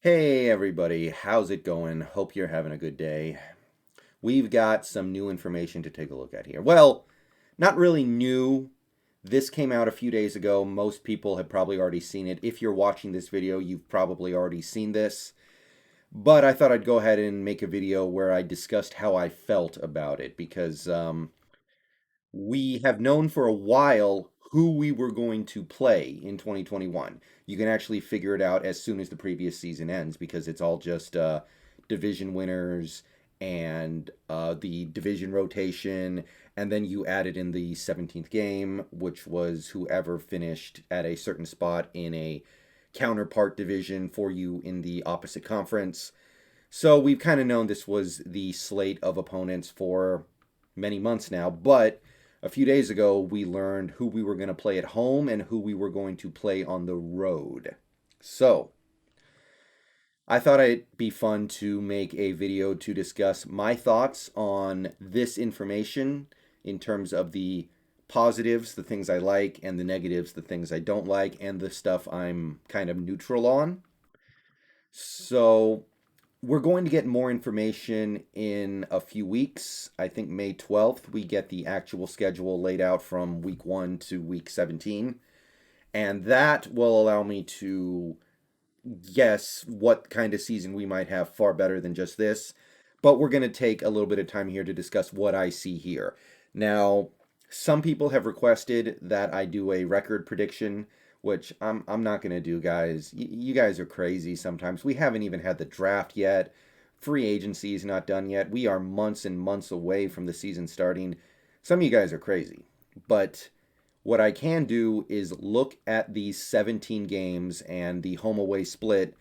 Hey everybody, how's it going? Hope you're having a good day. We've got some new information to take a look at here. Well, not really new. This came out a few days ago. Most people have probably already seen it. If you're watching this video, you've probably already seen this. But I thought I'd go ahead and make a video where I discussed how I felt about it because we have known for a while who we were going to play in 2021. You can actually figure it out as soon as the previous season ends because it's all just division winners and the division rotation. And then you added in the 17th game, which was whoever finished at a certain spot in a counterpart division for you in the opposite conference. So we've kind of known this was the slate of opponents for many months now, but a few days ago we learned who we were going to play at home and who we were going to play on the road. So I thought it'd be fun to make a video to discuss my thoughts on this information in terms of the positives, the things I like, and the negatives, the things I don't like, and the stuff I'm kind of neutral on. So we're going to get more information in a few weeks. I think May 12th, we get the actual schedule laid out from week 1 to week 17. And that will allow me to guess what kind of season we might have far better than just this. But we're going to take a little bit of time here to discuss what I see here. Now, some people have requested that I do a record prediction, which I'm not going to do, guys. You guys are crazy sometimes. We haven't even had the draft yet. Free agency is not done yet. We are months and months away from the season starting. Some of you guys are crazy. But what I can do is look at these 17 games and the home away split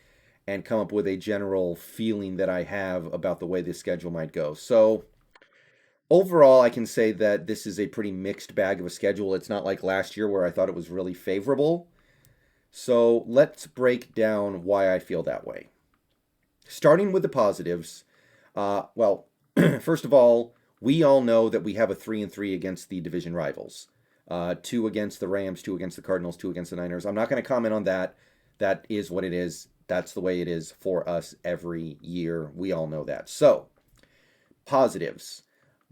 and come up with a general feeling that I have about the way this schedule might go. So, overall, I can say that this is a pretty mixed bag of a schedule. It's not like last year where I thought it was really favorable. So, let's break down why I feel that way. Starting with the positives, well, first of all, we all know that we have a 3-3 against the division rivals. Two against the Rams, two against the Cardinals, two against the Niners. I'm not going to comment on that. That is what it is. That's the way it is for us every year. We all know that. So, positives.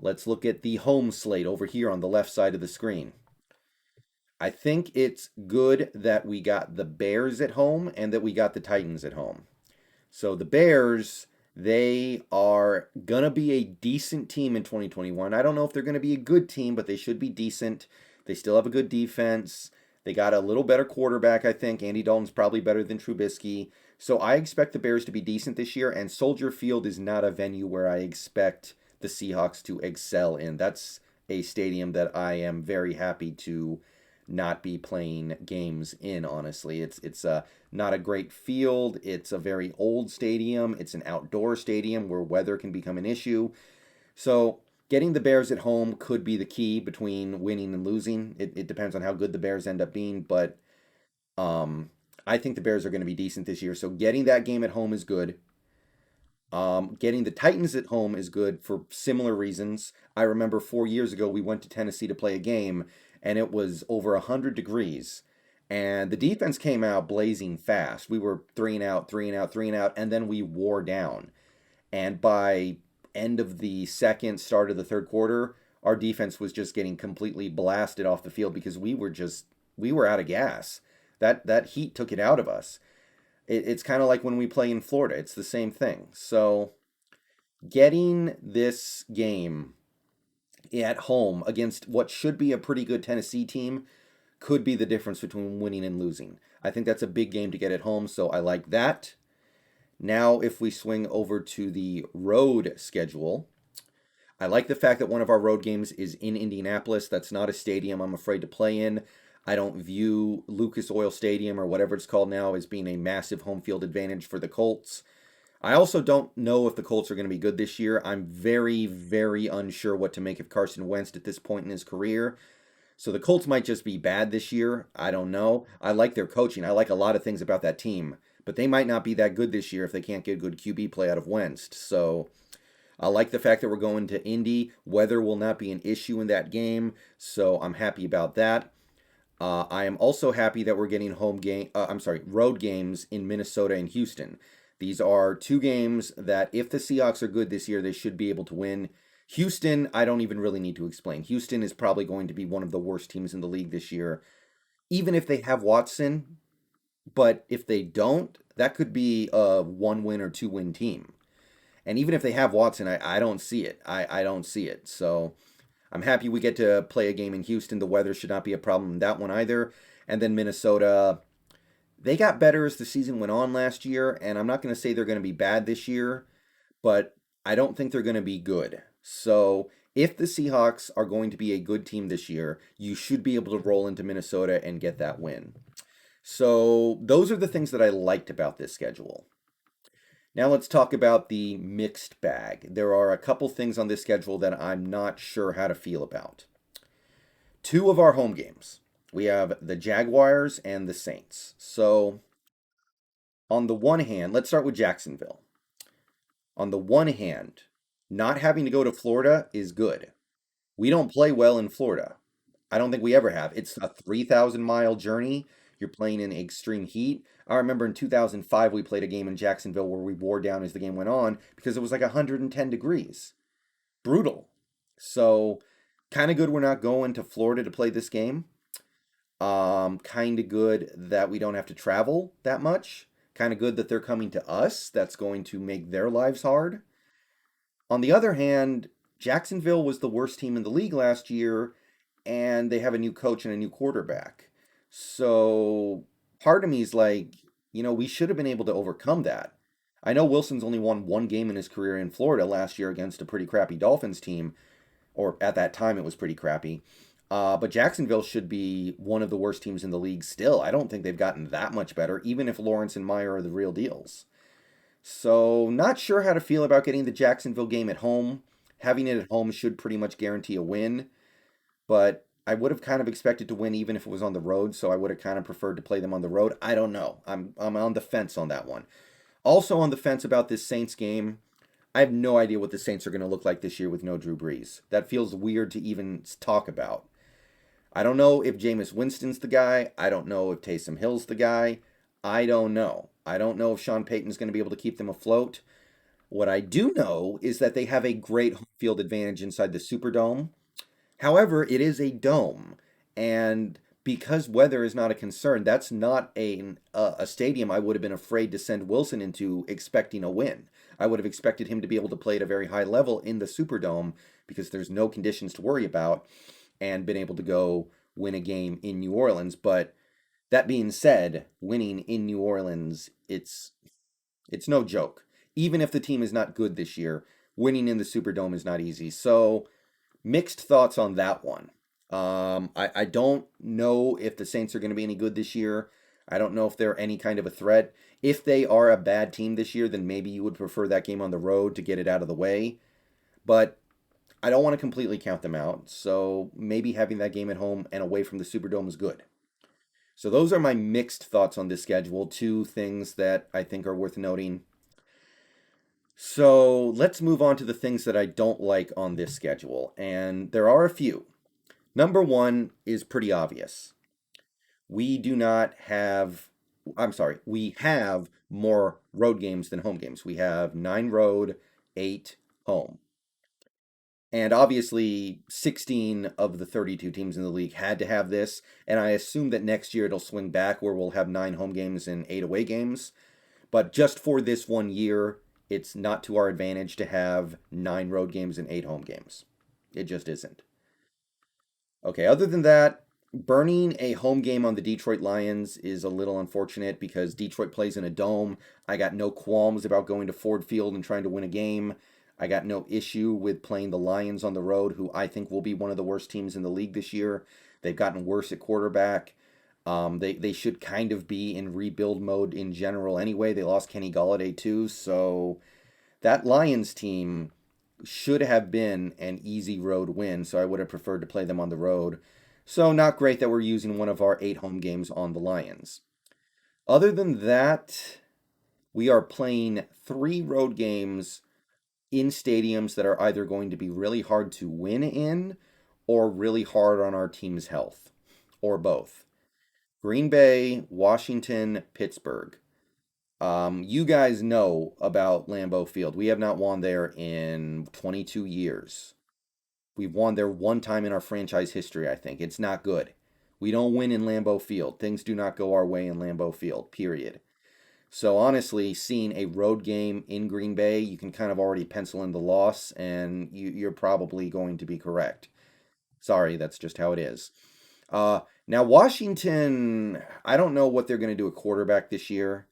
Let's look at the home slate over here on the left side of the screen. I think it's good that we got the Bears at home and that we got the Titans at home. So the Bears, they are going to be a decent team in 2021. I don't know if they're going to be a good team, but they should be decent. They still have a good defense. They got a little better quarterback, I think. Andy Dalton's probably better than Trubisky. So I expect the Bears to be decent this year, and Soldier Field is not a venue where I expect the Seahawks to excel in. That's a stadium that I am very happy to not be playing games in, honestly. It's not a great field. It's a very old stadium. It's an outdoor stadium where weather can become an issue. So getting the Bears at home could be the key between winning and losing. It depends on how good the Bears end up being, but I think the Bears are going to be decent this year. So getting that game at home is good. Getting the Titans at home is good for similar reasons. I remember 4 years ago we went to Tennessee to play a game, and it was over 100 degrees. And the defense came out blazing fast. We were three and out, three and out, three and out, and then we wore down. And by end of the second, start of the third quarter, our defense was just getting completely blasted off the field because we were out of gas. That heat took it out of us. It's kind of like when we play in Florida. It's the same thing. So getting this game at home against what should be a pretty good Tennessee team could be the difference between winning and losing. I think that's a big game to get at home, so I like that. Now, if we swing over to the road schedule, I like the fact that one of our road games is in Indianapolis. That's not a stadium I'm afraid to play in. I don't view Lucas Oil Stadium or whatever it's called now as being a massive home field advantage for the Colts. I also don't know if the Colts are going to be good this year. I'm very, very unsure what to make of Carson Wentz at this point in his career. So the Colts might just be bad this year. I don't know. I like their coaching. I like a lot of things about that team. But they might not be that good this year if they can't get good QB play out of Wentz. So I like the fact that we're going to Indy. Weather will not be an issue in that game. So I'm happy about that. I am also happy that we're getting road games in Minnesota and Houston. These are two games that, if the Seahawks are good this year, they should be able to win. Houston, I don't even really need to explain. Houston is probably going to be one of the worst teams in the league this year, even if they have Watson. But if they don't, that could be a one win or two win team. And even if they have Watson, I don't see it. I don't see it. So I'm happy we get to play a game in Houston. The weather should not be a problem in that one either. And then Minnesota, they got better as the season went on last year. And I'm not going to say they're going to be bad this year, but I don't think they're going to be good. So if the Seahawks are going to be a good team this year, you should be able to roll into Minnesota and get that win. So those are the things that I liked about this schedule. Now let's talk about the mixed bag. There are a couple things on this schedule that I'm not sure how to feel about. Two of our home games. We have the Jaguars and the Saints. So on the one hand, let's start with Jacksonville. On the one hand, not having to go to Florida is good. We don't play well in Florida. I don't think we ever have. It's a 3,000-mile journey. You're playing in extreme heat. I remember in 2005 we played a game in Jacksonville where we wore down as the game went on because it was like 110 degrees. Brutal. So, kind of good we're not going to Florida to play this game. Kind of good that we don't have to travel that much. Kind of good that they're coming to us. That's going to make their lives hard. On the other hand, Jacksonville was the worst team in the league last year, and they have a new coach and a new quarterback. So part of me is like, we should have been able to overcome that. I know Wilson's only won one game in his career in Florida last year against a pretty crappy Dolphins team, or at that time it was pretty crappy. But Jacksonville should be one of the worst teams in the league still. I don't think they've gotten that much better, even if Lawrence and Meyer are the real deals. So, not sure how to feel about getting the Jacksonville game at home. Having it at home should pretty much guarantee a win, but I would have kind of expected to win even if it was on the road, so I would have kind of preferred to play them on the road. I don't know. I'm on the fence on that one. Also on the fence about this Saints game. I have no idea what the Saints are going to look like this year with no Drew Brees. That feels weird to even talk about. I don't know if Jameis Winston's the guy. I don't know if Taysom Hill's the guy. I don't know. I don't know if Sean Payton's going to be able to keep them afloat. What I do know is that they have a great home field advantage inside the Superdome. However, it is a dome, and because weather is not a concern, that's not a stadium I would have been afraid to send Wilson into expecting a win. I would have expected him to be able to play at a very high level in the Superdome because there's no conditions to worry about, and been able to go win a game in New Orleans. But that being said, winning in New Orleans, it's no joke. Even if the team is not good this year, winning in the Superdome is not easy. So mixed thoughts on that one. I don't know if the Saints are going to be any good this year. I don't know if they're any kind of a threat. If they are a bad team this year, then maybe you would prefer that game on the road to get it out of the way. But I don't want to completely count them out. So maybe having that game at home and away from the Superdome is good. So those are my mixed thoughts on this schedule. Two things that I think are worth noting. So let's move on to the things that I don't like on this schedule. And there are a few. Number one is pretty obvious. We do not have, I'm sorry, we have more road games than home games. We have 9 road, 8 home. And obviously, 16 of the 32 teams in the league had to have this. And I assume that next year it'll swing back where we'll have 9 home games and 8 away games. But just for this one year, it's not to our advantage to have 9 road games and 8 home games. It just isn't. Okay, other than that, burning a home game on the Detroit Lions is a little unfortunate because Detroit plays in a dome. I got no qualms about going to Ford Field and trying to win a game. I got no issue with playing the Lions on the road, who I think will be one of the worst teams in the league this year. They've gotten worse at quarterback. They should kind of be in rebuild mode in general anyway. They lost Kenny Golladay too, so that Lions team should have been an easy road win, so I would have preferred to play them on the road. So not great that we're using one of our 8 home games on the Lions. Other than that, we are playing 3 road games in stadiums that are either going to be really hard to win in or really hard on our team's health, or both. Green Bay, Washington, Pittsburgh. You guys know about Lambeau Field. We have not won there in 22 years. We've won there one time in our franchise history, I think. It's not good. We don't win in Lambeau Field. Things do not go our way in Lambeau Field, period. So honestly, seeing a road game in Green Bay, you can kind of already pencil in the loss, and you're probably going to be correct. Sorry, that's just how it is. Now Washington, I don't know what they're going to do at quarterback this year.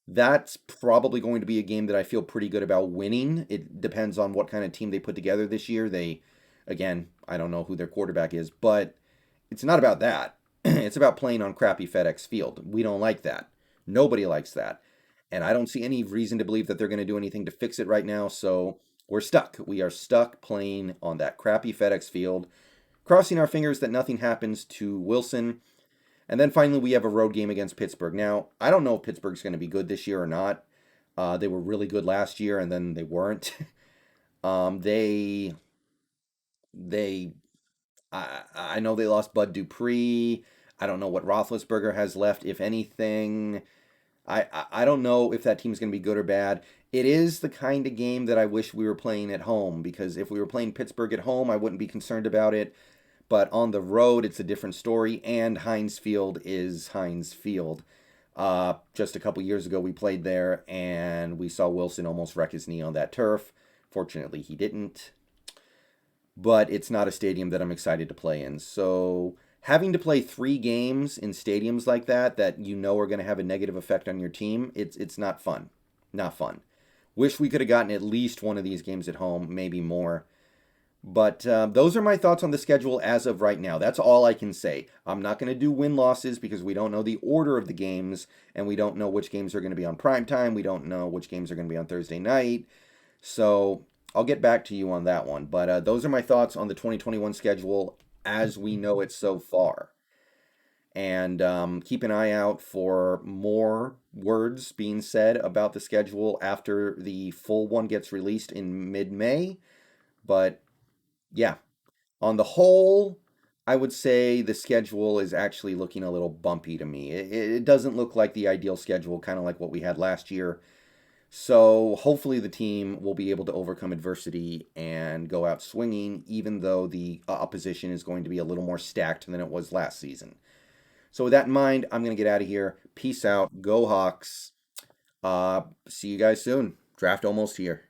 That's probably going to be a game that I feel pretty good about winning. It depends on what kind of team they put together this year. Again, I don't know who their quarterback is, but it's not about that. It's about playing on crappy FedEx Field. We don't like that. Nobody likes that. And I don't see any reason to believe that they're going to do anything to fix it right now. So we're stuck. We are stuck playing on that crappy FedEx Field, crossing our fingers that nothing happens to Wilson. And then finally, we have a road game against Pittsburgh. Now, I don't know if Pittsburgh's going to be good this year or not. They were really good last year, and then they weren't. They they I know they lost Bud Dupree. I don't know what Roethlisberger has left, if anything. I don't know if that team's going to be good or bad. It is the kind of game that I wish we were playing at home, because if we were playing Pittsburgh at home, I wouldn't be concerned about it. But on the road, it's a different story, and Heinz Field is Heinz Field. Just a couple years ago, we played there, and we saw Wilson almost wreck his knee on that turf. Fortunately, he didn't. But it's not a stadium that I'm excited to play in. So having to play 3 games in stadiums like that you know are going to have a negative effect on your team, it's not fun. Not fun. Wish we could have gotten at least one of these games at home, maybe more. But those are my thoughts on the schedule as of right now. That's all I can say. I'm not going to do win-losses because we don't know the order of the games, and we don't know which games are going to be on prime time. We don't know which games are going to be on Thursday night. So I'll get back to you on that one. But those are my thoughts on the 2021 schedule as we know it so far. And keep an eye out for more words being said about the schedule after the full one gets released in mid-May. But yeah, on the whole, I would say the schedule is actually looking a little bumpy to me. It doesn't look like the ideal schedule, kind of like what we had last year. So hopefully the team will be able to overcome adversity and go out swinging, even though the opposition is going to be a little more stacked than it was last season. So with that in mind, I'm going to get out of here. Peace out. Go Hawks. See you guys soon. Draft almost here.